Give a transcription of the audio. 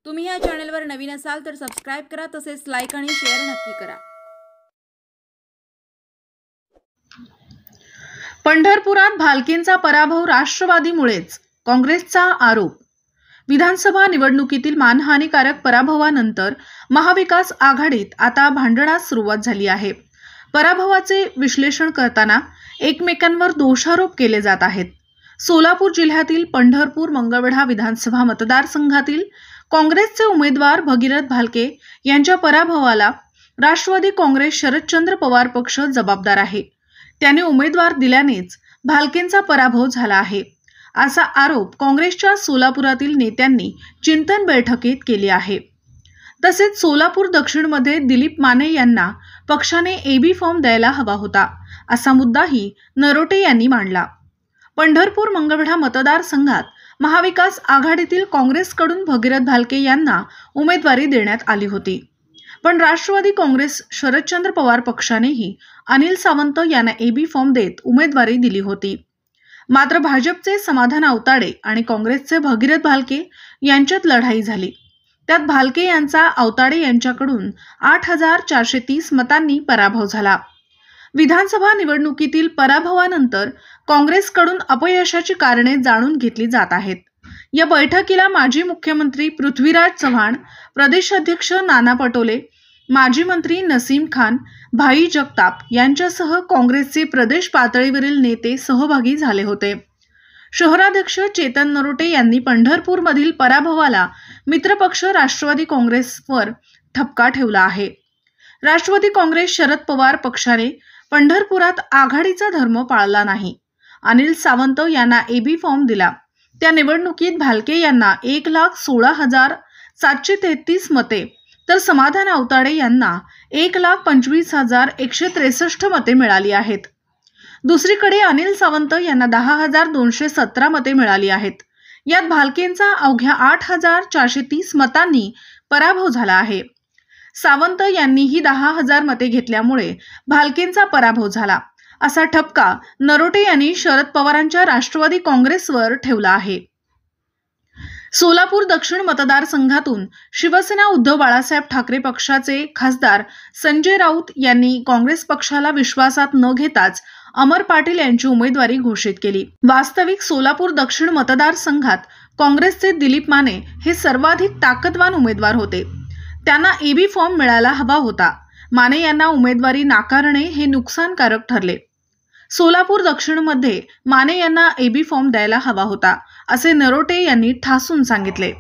तुम्ही या चॅनलवर नवीन असाल तर सबस्क्राइब करा, तसेच लाईक आणि शेअर नक्की करा। पंढरपुरात भालकेंचा पराभव राष्ट्रवादीमुळेच, काँग्रेसचा आरोप। विधानसभा निवडणुकीतील मानहानीकारक पराभवानंतर महाविकास आघाडीत आता भांडणास सुरुवात झाली आहे। पराभवाचे विश्लेषण करताना एकमेकांवर दोषारोप केले जात आहेत। सोलापूर जिल्ह्यातील पंढरपूर मंगळवेढा विधानसभा मतदारसंघातील काँग्रेसचे उमेदवार भगीरथ भालके यांच्या पराभवाला राष्ट्रवादी काँग्रेस शरदचंद्र पवार पक्ष जबाबदार आहे। त्याने उमेदवार दिल्यानेच भालकेंचा पराभव झाला आहे, असा आरोप काँग्रेसच्या सोलापुरातील नेत्यांनी चिंतन बैठकीत केली आहे। तसेच सोलापूर दक्षिणमध्ये दिलीप माने यांना पक्षाने एबी फॉर्म द्यायला हवा होता, असा मुद्दाही नरोटे यांनी मांडला। पंढरपूर मंगळवेढा मतदारसंघात महाविकास आघाडीतील काँग्रेसकडून भगीरथ भालके यांना उमेदवारी देण्यात आली होती, पण राष्ट्रवादी काँग्रेस शरदचंद्र पवार पक्षानेही अनिल सावंत यांना एबी फॉर्म देत उमेदवारी दिली होती। मात्र भाजपचे समाधान आवताडे आणि काँग्रेसचे भगीरथ भालके यांच्यात लढाई झाली। त्यात भालके यांचा आवताडे यांच्याकडून 8,430 मतांनी पराभव झाला। विधानसभा निवडणुकीतील पराभवानंतर काँग्रेसकडून अपयशाची कारणे जाणून घेतली जात आहेत। या बैठकीला माजी मुख्यमंत्री पृथ्वीराज चव्हाण, प्रदेशाध्यक्ष नाना पटोले, माजी मंत्री नसीम खान, भाई जगताप यांच्यासह काँग्रेसचे प्रदेश पातळीवरील नेते सहभागी झाले होते। शहराध्यक्ष चेतन नरोटे यांनी पंढरपूरमधील पराभवाला मित्रपक्ष राष्ट्रवादी काँग्रेसवर ठपका ठेवला आहे। राष्ट्रवादी काँग्रेस शरद पवार पक्षाने पंढरपुरात आघाडीचा धर्म पाळला नाही। अनिल सावंत यांना एबी फॉर्म दिला। त्या निवडणुकीत भालके यांना 1,16,733 मते तर समाधान आवताडे यांना 1,25,163 मते मिळाली आहेत। दुसरीकडे अनिल सावंत यांना 10,217 मते मिळाली आहेत। यात भालकेंचा अवघ्या 8,430 मतांनी पराभव झाला आहे। सावंत यांनीही 10,000 मते घेतल्यामुळे भालकेंचा पराभव झाला, असा ठपका नरोटे यांनी शरद पवारांच्या राष्ट्रवादी काँग्रेसवर ठेवला आहे। सोलापूर दक्षिण मतदारसंघातून शिवसेना उद्धव बाळासाहेब ठाकरे पक्षाचे खासदार संजय राऊत यांनी काँग्रेस पक्षाला विश्वासात न घेताच अमर पाटील यांची उमेदवारी घोषित केली। वास्तविक सोलापूर दक्षिण मतदारसंघात काँग्रेसचे दिलीप माने हे सर्वाधिक ताकदवान उमेदवार होते। त्यांना एबी फॉर्म मिळायला हवा होता। माने यांना उमेदवारी नाकारणे हे नुकसानकारक ठरले। सोलापूर दक्षिणमध्ये माने यांना एबी फॉर्म द्यायला हवा होता, असे नरोटे यांनी ठासून सांगितले।